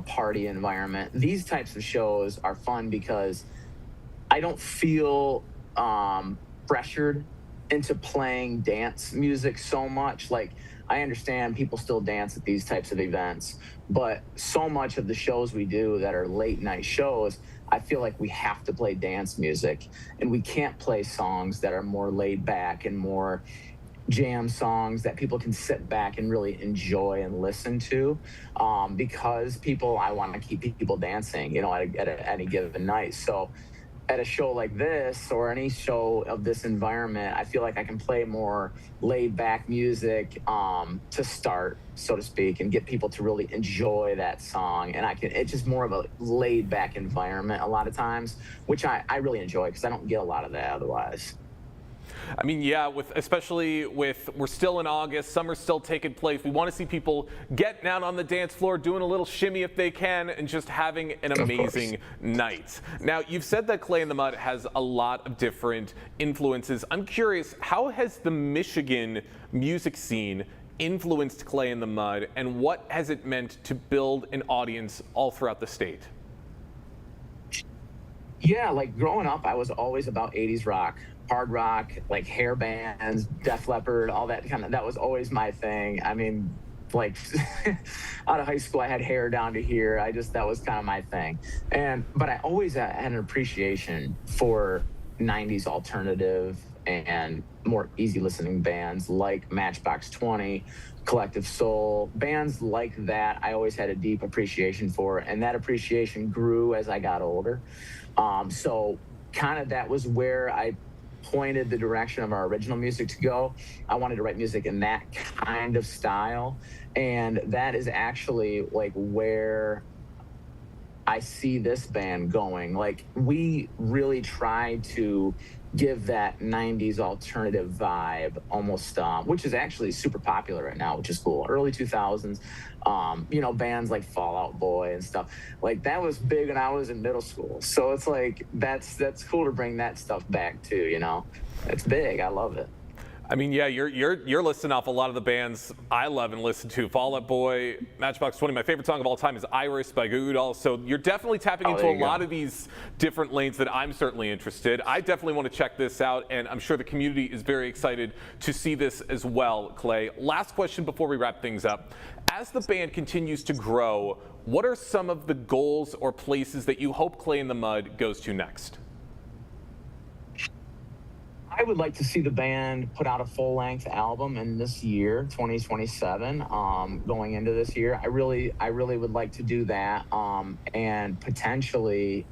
party environment. These types of shows are fun because I don't feel pressured into playing dance music so much. Like, I understand people still dance at these types of events, but so much of the shows we do that are late night shows, I feel like we have to play dance music, and we can't play songs that are more laid back and more jam songs that people can sit back and really enjoy and listen to, because I want to keep people dancing, you know, at any given night. So at a show like this or any show of this environment, I feel like I can play more laid back music to start, so to speak, and get people to really enjoy that song. And it's just more of a laid back environment a lot of times, which I really enjoy because I don't get a lot of that otherwise. I mean, yeah, especially we're still in August, summer's still taking place. We want to see people getting out on the dance floor, doing a little shimmy if they can, and just having an amazing night. Now, you've said that Clay in the Mud has a lot of different influences. I'm curious, how has the Michigan music scene influenced Clay in the Mud, and what has it meant to build an audience all throughout the state? Yeah, like growing up, I was always about 80s rock. Hard rock, like hair bands, Def Leppard, all that that was always my thing. I mean, like out of high school, I had hair down to here. That was kind of my thing. But I always had an appreciation for 90s alternative and more easy listening bands like Matchbox 20, Collective Soul, bands like that. I always had a deep appreciation for, and that appreciation grew as I got older. So kind of that was where I pointed the direction of our original music to go. I wanted to write music in that kind of style, and that is actually like where I see this band going. Like, we really try to give that 90s alternative vibe almost, which is actually super popular right now, which is cool. Early 2000s, you know, bands like Fall Out Boy and stuff like that was big when I was in middle school. So it's like, that's cool to bring that stuff back too, you know. It's big. I love it. I mean, yeah, you're listing off a lot of the bands I love and listen to. Fall Out Boy, Matchbox 20. My favorite song of all time is Iris by Goo Goo Dolls. So you're definitely tapping into a lot of these different lanes that I'm certainly interested. I definitely want to check this out, and I'm sure the community is very excited to see this as well, Clay. Last question before we wrap things up. As the band continues to grow, what are some of the goals or places that you hope Clay in the Mud goes to next? I would like to see the band put out a full-length album in this year, 2027, going into this year. I really would like to do that, and potentially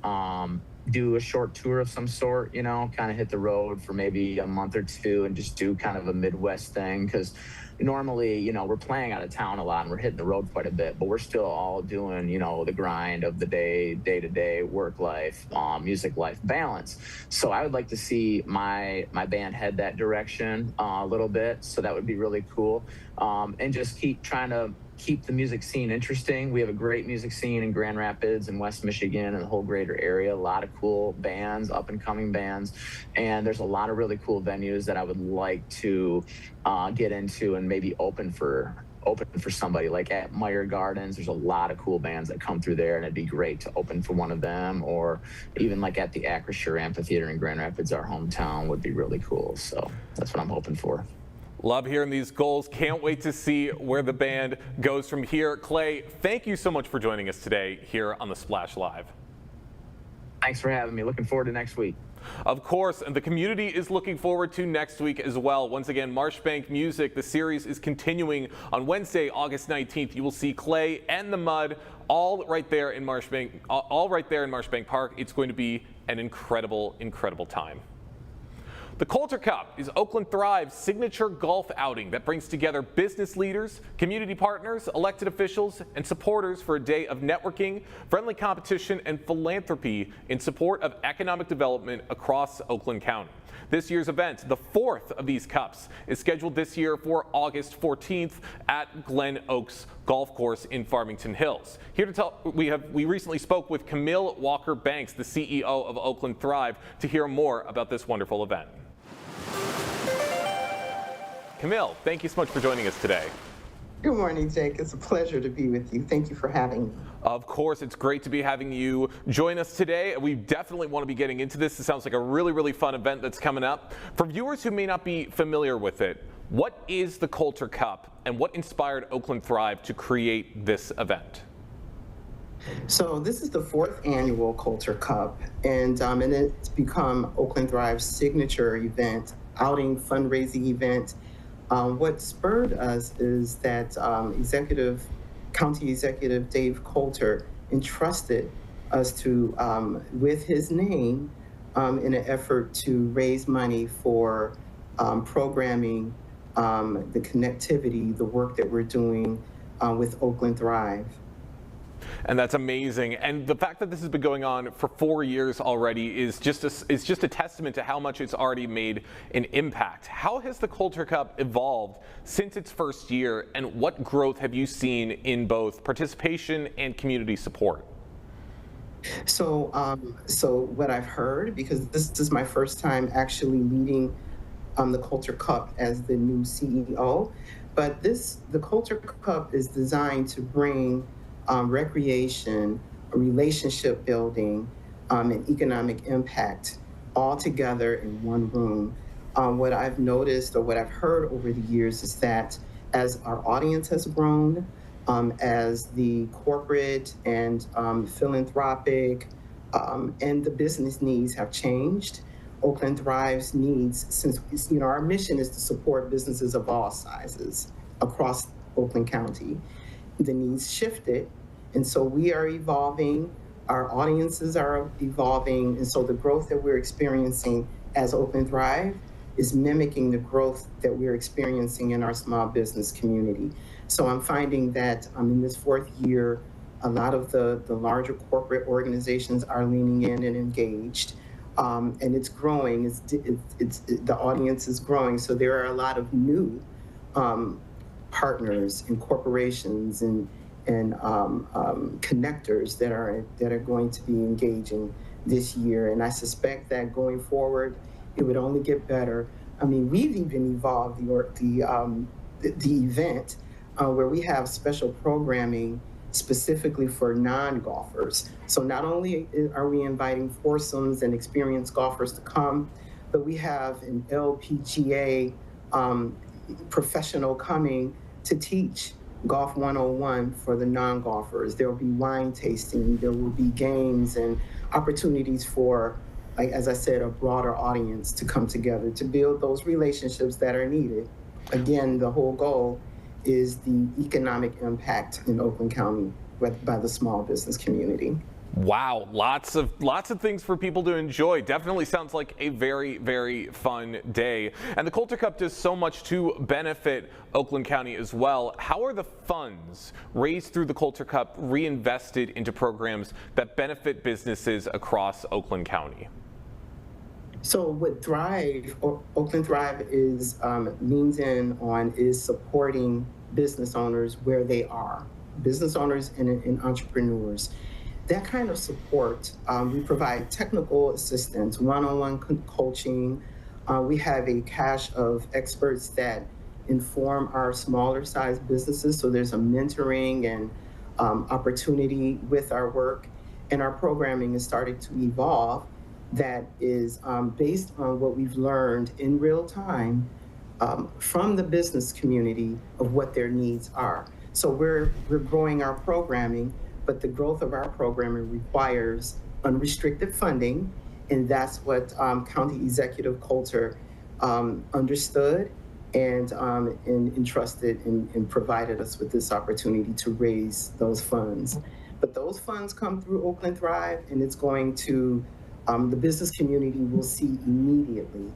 do a short tour of some sort, you know, kind of hit the road for maybe a month or two and just do kind of a Midwest thing, because normally, you know, we're playing out of town a lot and we're hitting the road quite a bit, but we're still all doing, you know, the grind of the day-to-day work life, music life balance. So I would like to see my band head that direction a little bit. So that would be really cool. And just keep trying to keep the music scene interesting. We have a great music scene in Grand Rapids and West Michigan and the whole greater area. A lot of cool bands, up and coming bands. And there's a lot of really cool venues that I would like to get into and maybe open for somebody. Like at Meyer Gardens, there's a lot of cool bands that come through there, and it'd be great to open for one of them. Or even like at the Acrisure Amphitheater in Grand Rapids, our hometown, would be really cool. So that's what I'm hoping for. Love hearing these goals. Can't wait to see where the band goes from here. Clay, thank you so much for joining us today here on the Splash Live. Thanks for having me. Looking forward to next week. Of course, and the community is looking forward to next week as well. Once again, Marshbank Music, the series is continuing on Wednesday, August 19th. You will see Clay and the Mud all right there in Marshbank Park. It's going to be an incredible, incredible time. The Coulter Cup is Oakland Thrive's signature golf outing that brings together business leaders, community partners, elected officials, and supporters for a day of networking, friendly competition, and philanthropy in support of economic development across Oakland County. This year's event, the fourth of these cups, is scheduled this year for August 14th at Glen Oaks Golf Course in Farmington Hills. Here to tell, we recently spoke with Camille Walker-Banks, the CEO of Oakland Thrive, to hear more about this wonderful event. Camille, thank you so much for joining us today. Good morning, Jake. It's a pleasure to be with you. Thank you for having me. Of course, it's great to be having you join us today. We definitely want to be getting into this. It sounds like a really, really fun event that's coming up. For viewers who may not be familiar with it, what is the Coulter Cup and what inspired Oakland Thrive to create this event? So this is the fourth annual Coulter Cup, and it's become Oakland Thrive's signature event, outing, fundraising event. What spurred us is that County Executive Dave Coulter entrusted us to, with his name, in an effort to raise money for programming, the connectivity, the work that we're doing with Oakland Thrive. And that's amazing. And the fact that this has been going on for 4 years already is just a testament to how much it's already made an impact. How has the Coulter Cup evolved since its first year, and what growth have you seen in both participation and community support? So what I've heard, because this is my first time actually leading the Coulter Cup as the new CEO, but the Coulter Cup is designed to bring recreation, relationship building, and economic impact all together in one room. What I've noticed or what I've heard over the years is that as our audience has grown, as the corporate and philanthropic and the business needs have changed, Oakland Thrive's needs, since our mission is to support businesses of all sizes across Oakland County, the needs shifted. And so we are evolving, our audiences are evolving, and so the growth that we're experiencing as Oakland Thrive is mimicking the growth that we're experiencing in our small business community. So I'm finding that in this fourth year, a lot of the larger corporate organizations are leaning in and engaged, and it's growing. The audience is growing, so there are a lot of new partners and corporations and connectors that are going to be engaging this year. And I suspect that going forward, it would only get better. I mean, we've even evolved the event where we have special programming specifically for non-golfers. So not only are we inviting foursomes and experienced golfers to come, but we have an LPGA professional coming to teach Golf 101 for the non-golfers. There will be wine tasting, there will be games and opportunities for, like as I said, a broader audience to come together to build those relationships that are needed. Again, the whole goal is the economic impact in Oakland County by the small business community. Wow, lots of things for people to enjoy. Definitely sounds like a very, very fun day. And the Coulter Cup does so much to benefit Oakland County as well. How are the funds raised through the Coulter Cup reinvested into programs that benefit businesses across Oakland County? So what Oakland Thrive leans in on is supporting business owners where they are, business owners and entrepreneurs. That kind of support, we provide technical assistance, one-on-one coaching. We have a cache of experts that inform our smaller size businesses. So there's a mentoring and opportunity with our work. And our programming is starting to evolve that is based on what we've learned in real time from the business community of what their needs are. So we're growing our programming, but the growth of our programming requires unrestricted funding, and that's what County Executive Coulter understood and entrusted and provided us with this opportunity to raise those funds. But those funds come through Oakland Thrive, and it's going to, the business community will see immediately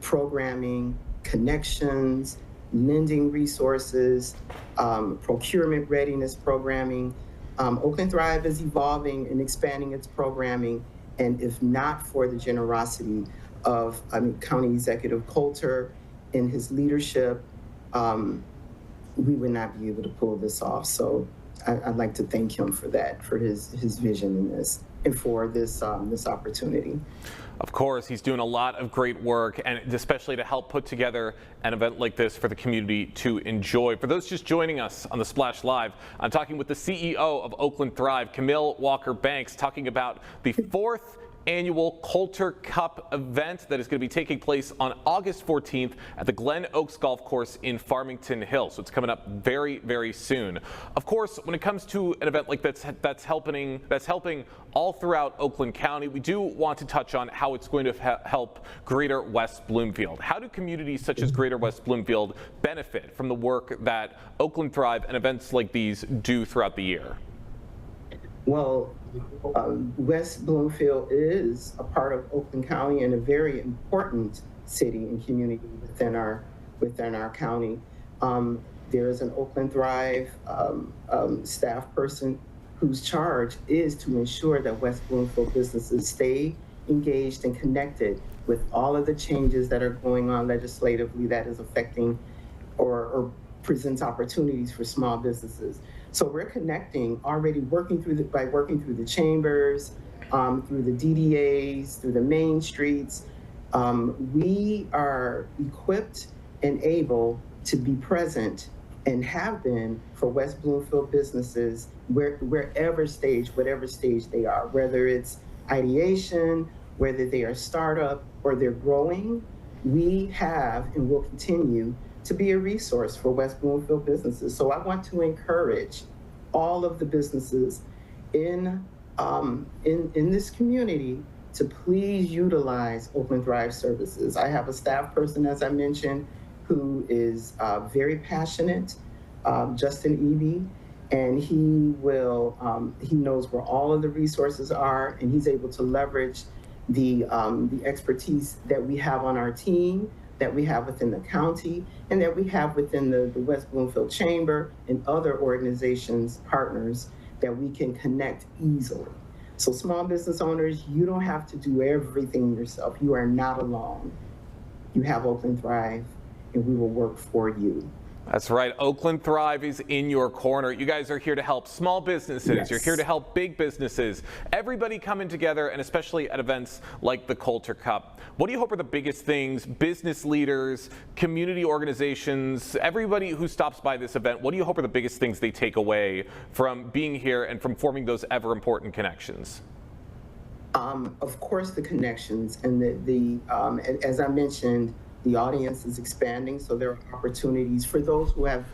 programming, connections, lending resources, procurement readiness programming. Oakland Thrive is evolving and expanding its programming, and if not for the generosity of County Executive Coulter and his leadership, we would not be able to pull this off. So I'd like to thank him for that, for his vision in this, and for this this opportunity. Of course, he's doing a lot of great work, and especially to help put together an event like this for the community to enjoy. For those just joining us on the Splash Live, I'm talking with the CEO of Oakland Thrive, Camille Walker-Banks, talking about the 4th annual Coulter Cup event that is going to be taking place on August 14th at the Glen Oaks Golf Course in Farmington Hills. So it's coming up very, very soon. Of course, when it comes to an event like that's helping all throughout Oakland County, we do want to touch on how it's going to help Greater West Bloomfield. How do communities such as Greater West Bloomfield benefit from the work that Oakland Thrive and events like these do throughout the year? Well, West Bloomfield is a part of Oakland County and a very important city and community within our county. There is an Oakland Thrive staff person whose charge is to ensure that West Bloomfield businesses stay engaged and connected with all of the changes that are going on legislatively that is affecting or presents opportunities for small businesses. So we're connecting already, working through the chambers, through the DDAs, through the main streets. We are equipped and able to be present and have been for West Bloomfield businesses whatever stage they are, whether it's ideation, whether they are startup or they're growing. We have and will continue to be a resource for West Bloomfield businesses. So I want to encourage all of the businesses in this community to please utilize Oakland Thrive services. I have a staff person, as I mentioned, who is very passionate, Justin Eby, and he knows where all of the resources are, and he's able to leverage the expertise that we have on our team, that we have within the county, and that we have within the West Bloomfield Chamber and other organizations, partners, that we can connect easily. So small business owners, you don't have to do everything yourself. You are not alone. You have Oakland Thrive, and we will work for you. That's right. Oakland Thrive is in your corner. You guys are here to help small businesses. Yes. You're here to help big businesses. Everybody coming together, and especially at events like the Coulter Cup. What do you hope are the biggest things business leaders, community organizations, everybody who stops by this event, what do you hope are the biggest things they take away from being here and from forming those ever important connections? Of course, the connections and as I mentioned, the audience is expanding, so there are opportunities for those who have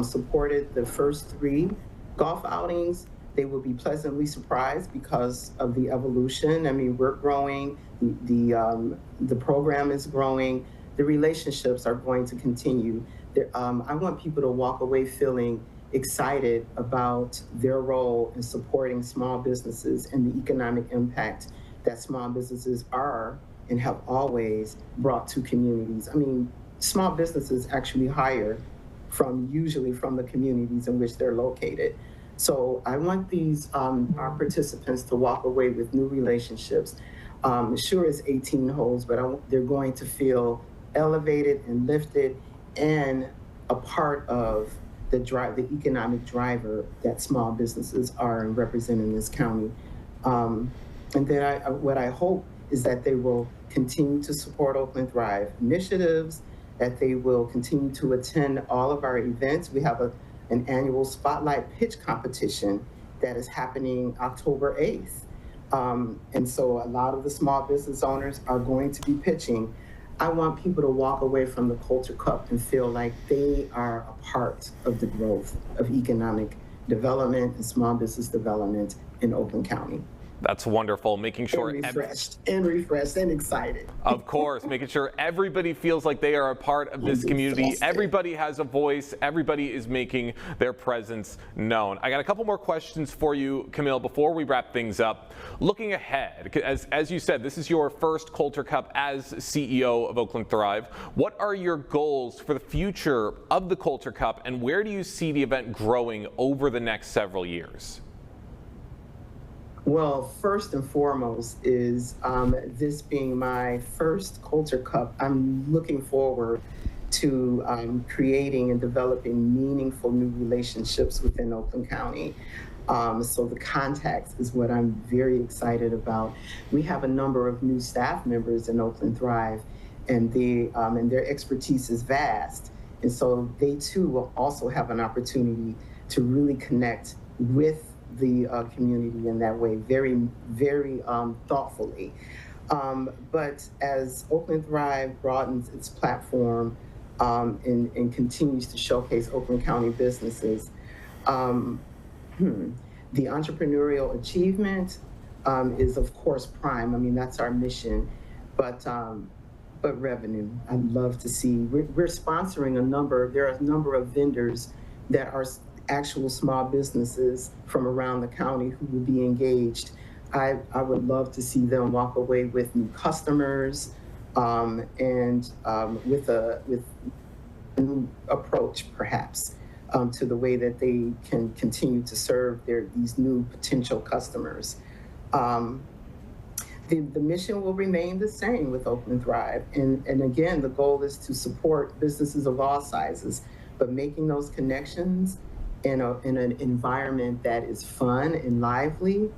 supported the first 3 golf outings. They will be pleasantly surprised because of the evolution. I mean, we're growing, the program is growing, the relationships are going to continue. I want people to walk away feeling excited about their role in supporting small businesses and the economic impact that small businesses are and have always brought to communities. I mean, small businesses actually hire usually from the communities in which they're located. So I want our participants to walk away with new relationships. Sure, it's 18 holes, but they're going to feel elevated and lifted and a part of the economic driver that small businesses are and represent in this county. And then what I hope is that they will continue to support Oakland Thrive initiatives, that they will continue to attend all of our events. We have an annual Spotlight Pitch competition that is happening October 8th. And so a lot of the small business owners are going to be pitching. I want people to walk away from the Coulter Cup and feel like they are a part of the growth of economic development and small business development in Oakland County. That's wonderful. Making sure refreshed and excited. Of course, making sure everybody feels like they are a part of this community. Everybody has a voice. Everybody is making their presence known. I got a couple more questions for you, Camille, before we wrap things up. Looking ahead, as you said, this is your first Coulter Cup as CEO of Oakland Thrive. What are your goals for the future of the Coulter Cup, and where do you see the event growing over the next several years? Well, first and foremost is this being my first Culture Cup. I'm looking forward to creating and developing meaningful new relationships within Oakland County. So the contacts is what I'm very excited about. We have a number of new staff members in Oakland Thrive, and their expertise is vast. And so they too will also have an opportunity to really connect with the community in that way, very, very thoughtfully. But as Oakland Thrive broadens its platform and continues to showcase Oakland County businesses, the entrepreneurial achievement is of course prime. I mean, that's our mission, but revenue, I'd love to see. We're sponsoring there are a number of vendors that are actual small businesses from around the county who will be engaged. I would love to see them walk away with new customers and with a new approach, perhaps, to the way that they can continue to serve these new potential customers. The mission will remain the same with Oakland Thrive. And again, the goal is to support businesses of all sizes, but making those connections in an environment that is fun and lively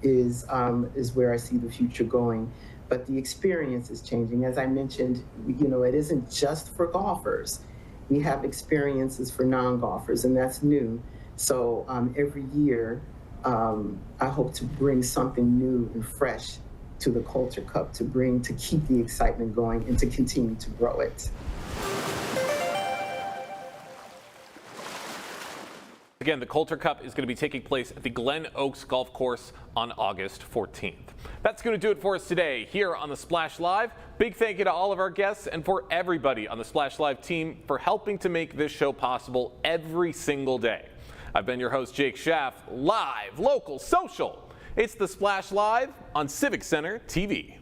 is where I see the future going. But the experience is changing. As I mentioned, it isn't just for golfers. We have experiences for non-golfers, and that's new. So every year, I hope to bring something new and fresh to the Culture Cup, to keep the excitement going and to continue to grow it. Again, the Culture Cup is going to be taking place at the Glen Oaks Golf Course on August 14th. That's going to do it for us today here on the Splash Live. Big thank you to all of our guests and for everybody on the Splash Live team for helping to make this show possible every single day. I've been your host, Jake Schaff, live, local, social. It's the Splash Live on Civic Center TV.